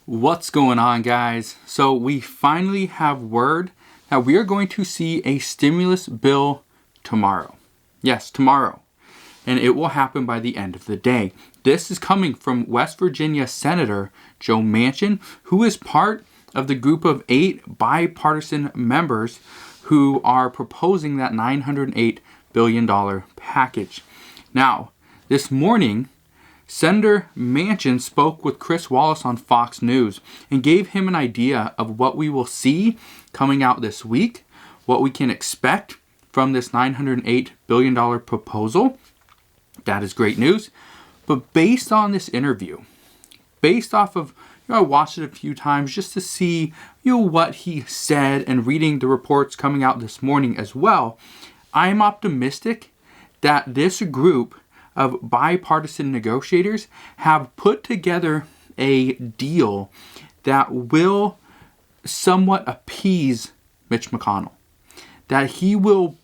What's going on, guys? So we finally have word that we are going to see a stimulus bill tomorrow. Yes, tomorrow. And it will happen by the end of the day. This is coming from West Virginia Senator Joe Manchin, who is part of the group of 8 bipartisan members who are proposing that $908 billion package. Now, this morning, Senator Manchin spoke with Chris Wallace on Fox News and gave him an idea of what we will see coming out this week, what we can expect from this $908 billion proposal. That is great news. But based on this interview, based off of, I watched it a few times just to see, what he said and reading the reports coming out this morning as well, I'm optimistic that this group of bipartisan negotiators have put together a deal that will somewhat appease Mitch McConnell. That he will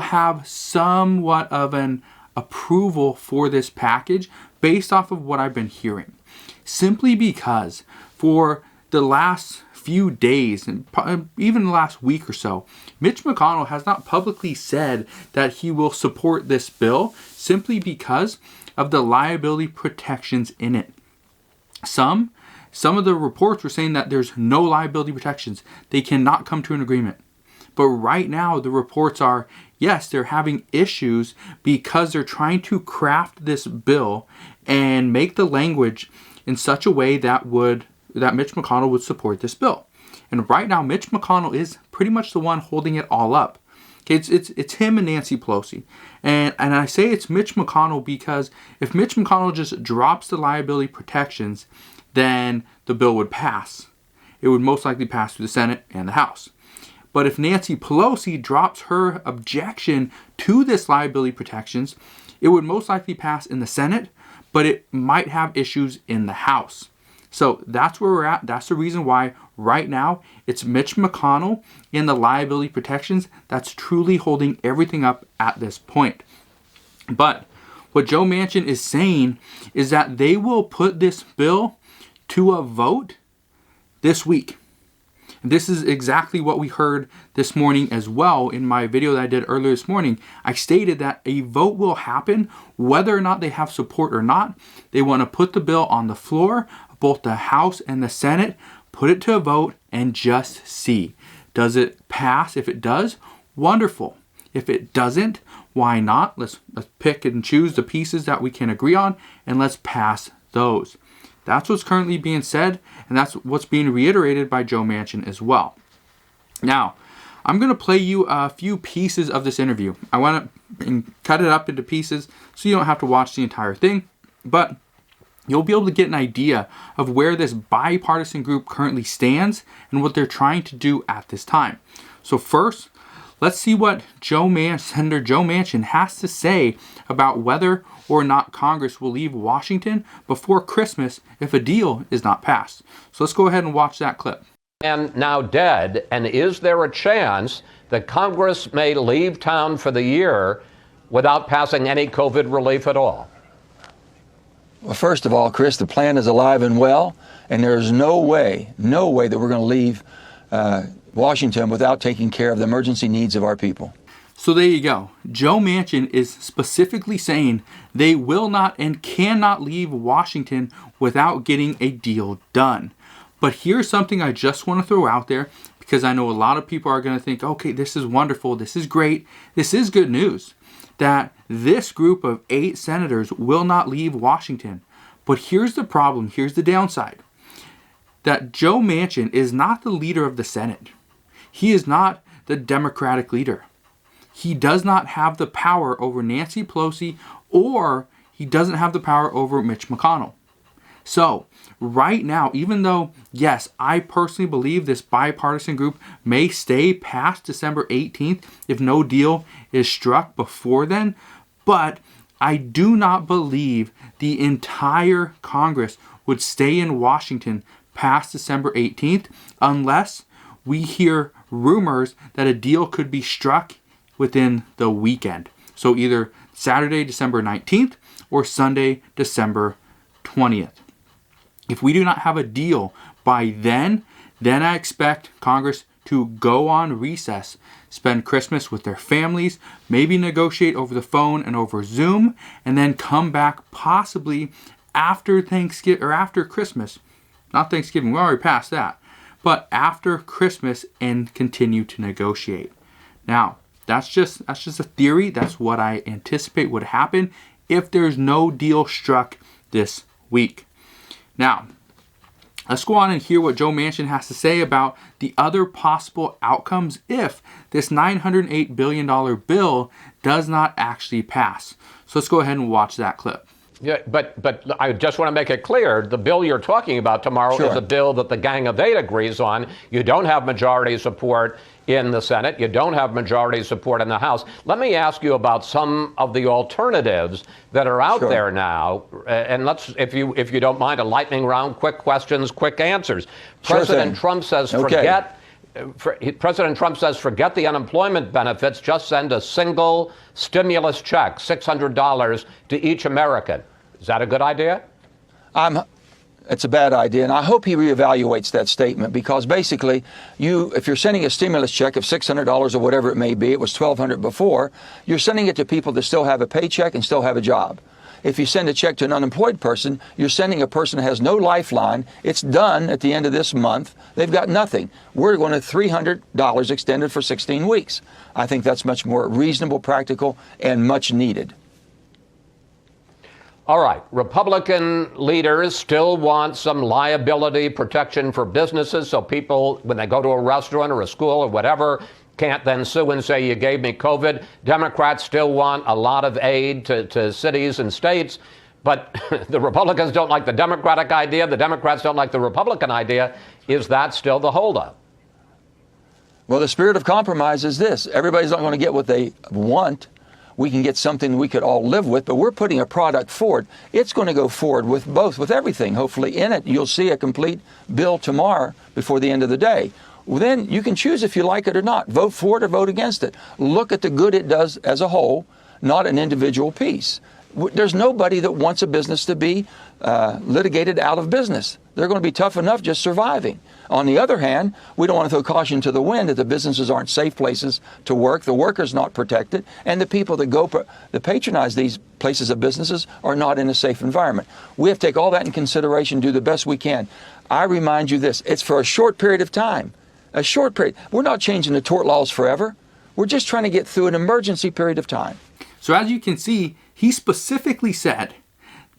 have somewhat of an approval for this package based off of what I've been hearing. Simply because for the last few days and even the last week or so, Mitch McConnell has not publicly said that he will support this bill simply because of the liability protections in it. Some of the reports were saying that there's no liability protections. They cannot come to an agreement. But right now the reports are, yes, they're having issues because they're trying to craft this bill and make the language in such a way that Mitch McConnell would support this bill. And right now, Mitch McConnell is pretty much the one holding it all up. Okay, it's him and Nancy Pelosi. And I say it's Mitch McConnell because if Mitch McConnell just drops the liability protections, then the bill would pass. It would most likely pass through the Senate and the House. But if Nancy Pelosi drops her objection to this liability protections, it would most likely pass in the Senate, but it might have issues in the House. So that's where we're at. That's the reason why right now it's Mitch McConnell in the liability protections that's truly holding everything up at this point. But what Joe Manchin is saying is that they will put this bill to a vote this week. This is exactly what we heard this morning as well in my video that I did earlier this morning. I stated that a vote will happen whether or not they have support or not. They want to put the bill on the floor, both the House and the Senate, put it to a vote and just see. Does it pass? If it does, wonderful. If it doesn't, why not? Let's pick and choose the pieces that we can agree on and let's pass those. That's what's currently being said, and that's what's being reiterated by Joe Manchin as well. Now, I'm going to play you a few pieces of this interview. I want to cut it up into pieces so you don't have to watch the entire thing, but you'll be able to get an idea of where this bipartisan group currently stands and what they're trying to do at this time. So first, let's see what Senator Joe Manchin has to say about whether or not Congress will leave Washington before Christmas if a deal is not passed. So let's go ahead and watch that clip. And now dead, and is there a chance that Congress may leave town for the year without passing any COVID relief at all? Well, first of all, Chris, the plan is alive and well, and there's no way that we're going to leave Washington without taking care of the emergency needs of our people. So there you go. Joe Manchin is specifically saying they will not and cannot leave Washington without getting a deal done. But here's something I just want to throw out there because I know a lot of people are going to think, okay, this is wonderful, this is great, this is good news, that this group of 8 senators will not leave Washington. But here's the problem, here's the downside, that Joe Manchin is not the leader of the Senate. He is not the Democratic leader. He does not have the power over Nancy Pelosi, or he doesn't have the power over Mitch McConnell. So right now, even though, yes, I personally believe this bipartisan group may stay past December 18th if no deal is struck before then, but I do not believe the entire Congress would stay in Washington past December 18th unless we hear rumors that a deal could be struck within the weekend. So either Saturday, December 19th or Sunday, December 20th. If we do not have a deal by then I expect Congress to go on recess, spend Christmas with their families, maybe negotiate over the phone and over Zoom, and then come back possibly after Thanksgiving or after Christmas. Not Thanksgiving, we're already past that. But after Christmas and continue to negotiate. Now, that's just a theory. That's what I anticipate would happen if there's no deal struck this week. Now, let's go on and hear what Joe Manchin has to say about the other possible outcomes if this $908 billion bill does not actually pass. So let's go ahead and watch that clip. Yeah, but I just want to make it clear, the bill you're talking about tomorrow is a bill that the Gang of Eight agrees on. You don't have majority support in the Senate. You don't have majority support in the House. Let me ask you about some of the alternatives that are out there now. And let's, if you don't mind, a lightning round, quick questions, quick answers. President Trump says President Trump says, forget the unemployment benefits, just send a single stimulus check, $600 to each American. Is that a good idea? It's a bad idea, and I hope he reevaluates that statement, because basically, if you're sending a stimulus check of $600 or whatever it may be, it was $1,200 before, you're sending it to people that still have a paycheck and still have a job. If you send a check to an unemployed person, you're sending a person who has no lifeline. It's done at the end of this month. They've got nothing. We're going to $300 extended for 16 weeks. I think that's much more reasonable, practical, and much needed. All right. Republican leaders still want some liability protection for businesses, so people, when they go to a restaurant or a school or whatever, can't then sue and say, you gave me COVID. Democrats still want a lot of aid to cities and states, but the Republicans don't like the Democratic idea. The Democrats don't like the Republican idea. Is that still the holdup? Well, the spirit of compromise is this. Everybody's not going to get what they want. We can get something we could all live with, but we're putting a product forward. It's going to go forward with both, with everything. Hopefully in it, you'll see a complete bill tomorrow before the end of the day. Well, then you can choose if you like it or not. Vote for it or vote against it. Look at the good it does as a whole, not an individual piece. There's nobody that wants a business to be litigated out of business. They're going to be tough enough just surviving. On the other hand, we don't want to throw caution to the wind that the businesses aren't safe places to work, the workers not protected, and the people that patronize these places of businesses are not in a safe environment. We have to take all that in consideration, do the best we can. I remind you this, it's for a short period of time. A short period. We're not changing the tort laws forever. We're just trying to get through an emergency period of time. So as you can see, he specifically said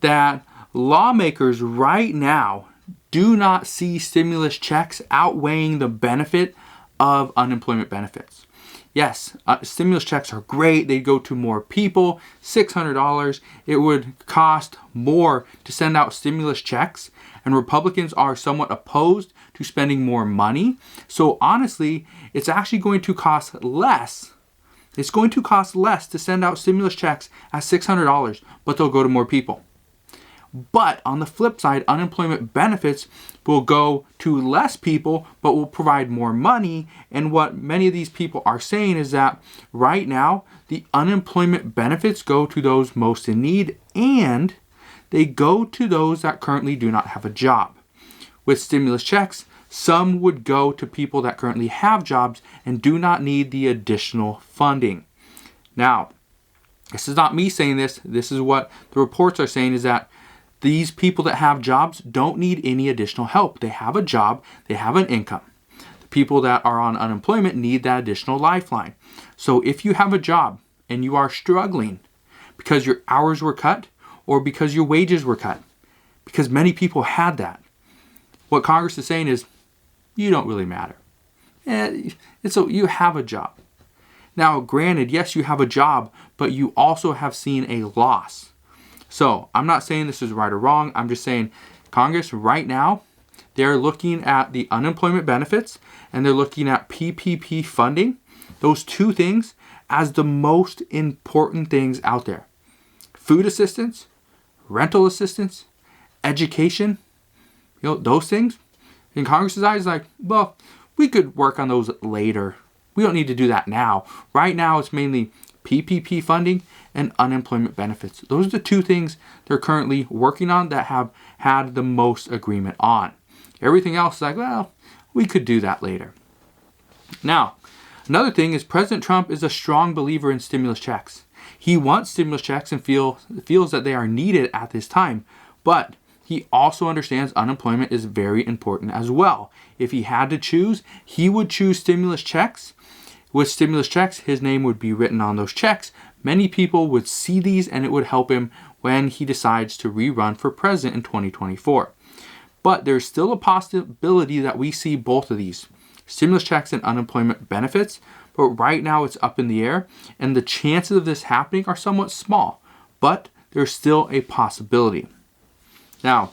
that lawmakers right now do not see stimulus checks outweighing the benefit of unemployment benefits. Yes, stimulus checks are great. They go to more people, $600. It would cost more to send out stimulus checks, and Republicans are somewhat opposed to spending more money. So honestly, it's actually going to cost less. It's going to cost less to send out stimulus checks at $600, but they'll go to more people. But on the flip side, unemployment benefits will go to less people, but will provide more money. And what many of these people are saying is that right now, the unemployment benefits go to those most in need, and they go to those that currently do not have a job. With stimulus checks, some would go to people that currently have jobs and do not need the additional funding. Now, this is not me saying this. This is what the reports are saying, is that these people that have jobs don't need any additional help. They have a job, they have an income. The people that are on unemployment need that additional lifeline. So if you have a job and you are struggling because your hours were cut or because your wages were cut, because many people had that, what Congress is saying is, you don't really matter. You have a job. Now, granted, yes, you have a job, but you also have seen a loss. So I'm not saying this is right or wrong. I'm just saying Congress right now, they're looking at the unemployment benefits and they're looking at PPP funding, those two things, as the most important things out there. Food assistance, rental assistance, education, those things. In Congress's eyes, like, well, we could work on those later. We don't need to do that now. Right now, it's mainly PPP funding, and unemployment benefits. Those are the 2 things they're currently working on that have had the most agreement on. Everything else is like, well, we could do that later. Now, another thing is President Trump is a strong believer in stimulus checks. He wants stimulus checks and feels that they are needed at this time, but he also understands unemployment is very important as well. If he had to choose, he would choose stimulus checks. With stimulus checks, his name would be written on those checks. Many people would see these and it would help him when he decides to rerun for president in 2024. But there's still a possibility that we see both of these, stimulus checks and unemployment benefits. But right now it's up in the air and the chances of this happening are somewhat small, but there's still a possibility. Now,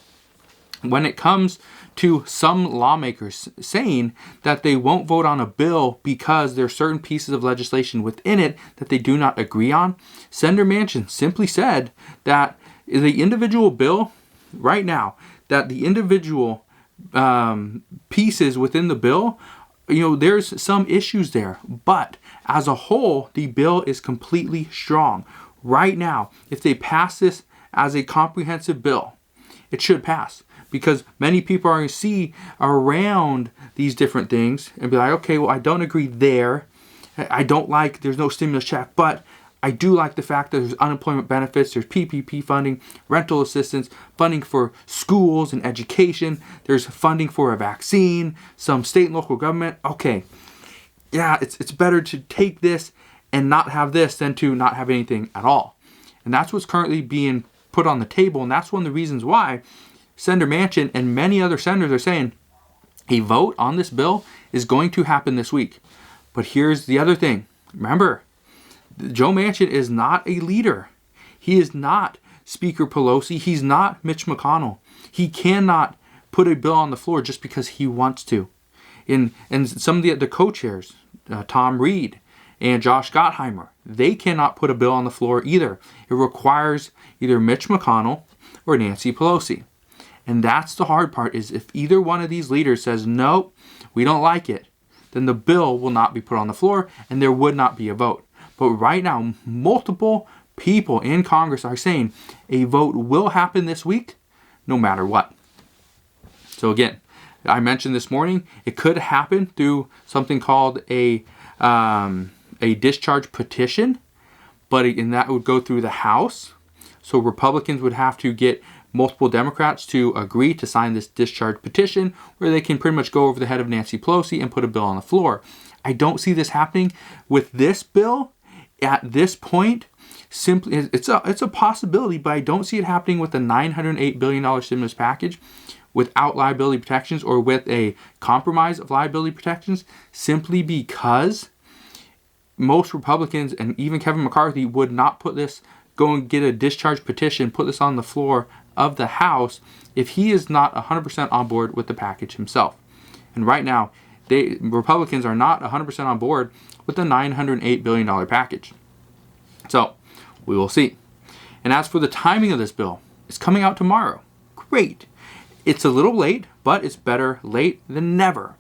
when it comes to some lawmakers saying that they won't vote on a bill because there are certain pieces of legislation within it that they do not agree on, Senator Manchin simply said that the individual bill right now, that the individual pieces within the bill, there's some issues there, but as a whole, the bill is completely strong. Right now, if they pass this as a comprehensive bill, it should pass, because many people are going to see around these different things and be like, okay, well, I don't agree there. I don't like, there's no stimulus check, but I do like the fact that there's unemployment benefits, there's PPP funding, rental assistance, funding for schools and education, there's funding for a vaccine, some state and local government. Okay, yeah, it's better to take this and not have this than to not have anything at all. And that's what's currently being put on the table, and that's one of the reasons why Senator Manchin and many other senators are saying a vote on this bill is going to happen this week. But here's the other thing. Remember, Joe Manchin is not a leader. He is not Speaker Pelosi. He's not Mitch McConnell. He cannot put a bill on the floor just because he wants to. And some of the co-chairs, Tom Reed and Josh Gottheimer, they cannot put a bill on the floor either. It requires either Mitch McConnell or Nancy Pelosi. And that's the hard part, is if either one of these leaders says, no, we don't like it, then the bill will not be put on the floor and there would not be a vote. But right now, multiple people in Congress are saying a vote will happen this week, no matter what. So again, I mentioned this morning, it could happen through something called a discharge petition, and that would go through the House. So Republicans would have to get multiple Democrats to agree to sign this discharge petition, where they can pretty much go over the head of Nancy Pelosi and put a bill on the floor. I don't see this happening with this bill at this point. Simply, it's a possibility, but I don't see it happening with the $908 billion stimulus package without liability protections, or with a compromise of liability protections, simply because most Republicans and even Kevin McCarthy would not go and get a discharge petition, put this on the floor of the House if he is not 100% on board with the package himself. And right now, Republicans are not 100% on board with the $908 billion package. So, we will see. And as for the timing of this bill, it's coming out tomorrow. Great. It's a little late, but it's better late than never.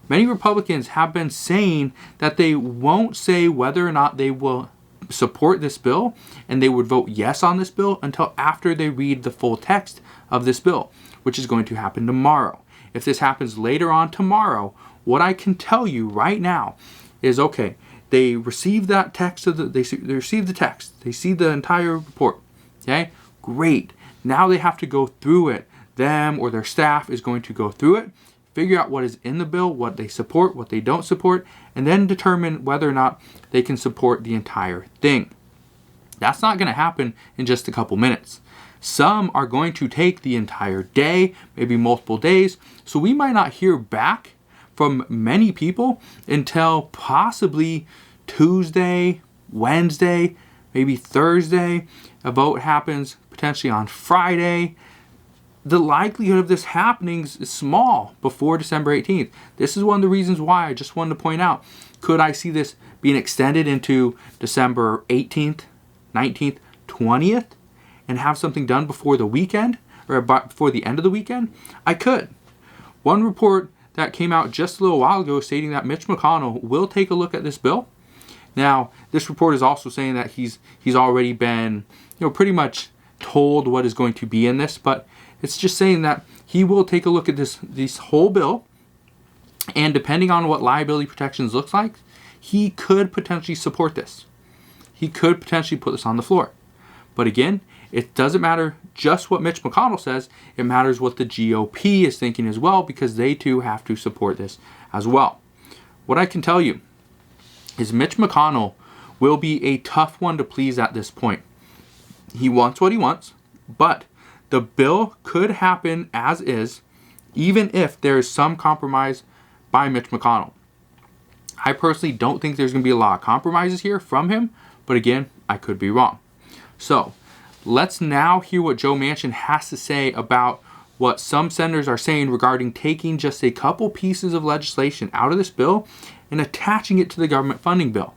Many Republicans have been saying that they won't say whether or not they will support this bill and they would vote yes on this bill until after they read the full text of this bill, which is going to happen tomorrow. If this happens later on tomorrow, what I can tell you right now is, okay, they receive that text they receive the text, they see the entire report. Okay, great. Now they have to go through it. Them or their staff is going to go through it, figure out what is in the bill, what they support, what they don't support, and then determine whether or not they can support the entire thing. That's not going to happen in just a couple minutes. Some are going to take the entire day, maybe multiple days, so we might not hear back from many people until possibly Tuesday, Wednesday, maybe Thursday. A vote happens potentially on Friday. The likelihood of this happening is small before December 18th. This is one of the reasons why I just wanted to point out, could I see this being extended into December 18th, 19th, 20th, and have something done before the weekend, or before the end of the weekend? I could. One report that came out just a little while ago stating that Mitch McConnell will take a look at this bill. Now, this report is also saying that he's already been, pretty much told what is going to be in this, but it's just saying that he will take a look at this whole bill, and depending on what liability protections looks like, he could potentially support this. He could potentially put this on the floor. But again, it doesn't matter just what Mitch McConnell says. It matters what the GOP is thinking as well, because they too have to support this as well. What I can tell you is Mitch McConnell will be a tough one to please at this point. He wants what he wants, but the bill could happen as is, even if there is some compromise by Mitch McConnell. I personally don't think there's going to be a lot of compromises here from him, but again, I could be wrong. So let's now hear what Joe Manchin has to say about what some senators are saying regarding taking just a couple pieces of legislation out of this bill and attaching it to the government funding bill.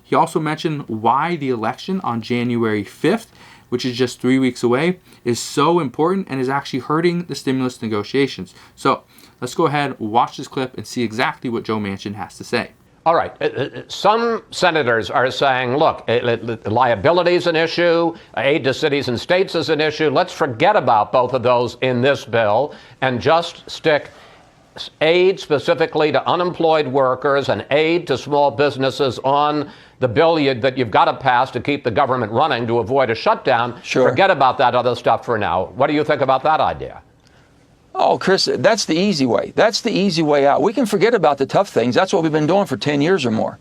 He also mentioned why the election on January 5th, which is just 3 weeks away, is so important and is actually hurting the stimulus negotiations. So let's go ahead, watch this clip, and see exactly what Joe Manchin has to say. All right. Some senators are saying, look, liability is an issue, aid to cities and states is an issue. Let's forget about both of those in this bill and just stick aid specifically to unemployed workers and aid to small businesses on the bill that you've got to pass to keep the government running to avoid a shutdown. Sure. Forget about that other stuff for now. What do you think about that idea? Oh, Chris, that's the easy way. That's the easy way out. We can forget about the tough things. That's what we've been doing for 10 years or more.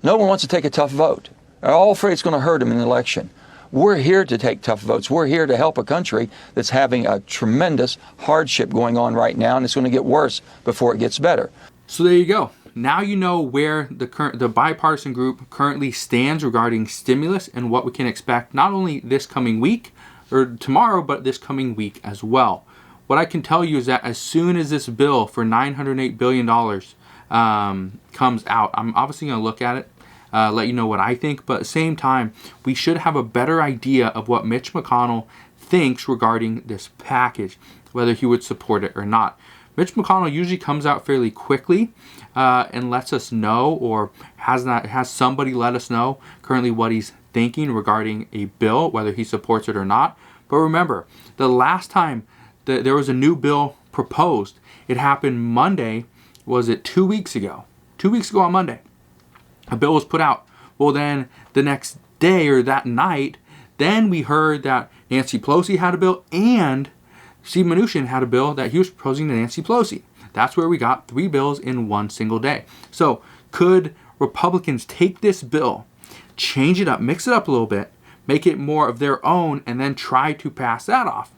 No one wants to take a tough vote. They're all afraid it's going to hurt them in the election. We're here to take tough votes. We're here to help a country that's having a tremendous hardship going on right now, and it's going to get worse before it gets better. So there you go. Now you know where the bipartisan group currently stands regarding stimulus and what we can expect not only this coming week or tomorrow, but this coming week as well. What I can tell you is that as soon as this bill for $908 billion comes out, I'm obviously going to look at it, let you know what I think, but at the same time, we should have a better idea of what Mitch McConnell thinks regarding this package, whether he would support it or not. Mitch McConnell usually comes out fairly quickly and lets us know, or has somebody let us know currently what he's thinking regarding a bill, whether he supports it or not. But remember, the last time there was a new bill proposed, it happened Monday. Was it 2 weeks ago? 2 weeks ago on Monday, a bill was put out. Well, then the next day or that night, then we heard that Nancy Pelosi had a bill and Steve Mnuchin had a bill that he was proposing to Nancy Pelosi. That's where we got 3 bills in one single day. So could Republicans take this bill, change it up, mix it up a little bit, make it more of their own, and then try to pass that off?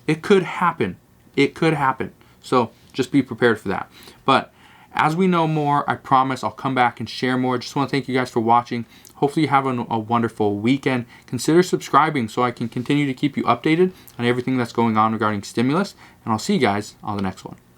It could happen. It could happen. So just be prepared for that. But as we know more, I promise I'll come back and share more. Just want to thank you guys for watching. Hopefully you have a wonderful weekend. Consider subscribing so I can continue to keep you updated on everything that's going on regarding stimulus. And I'll see you guys on the next one.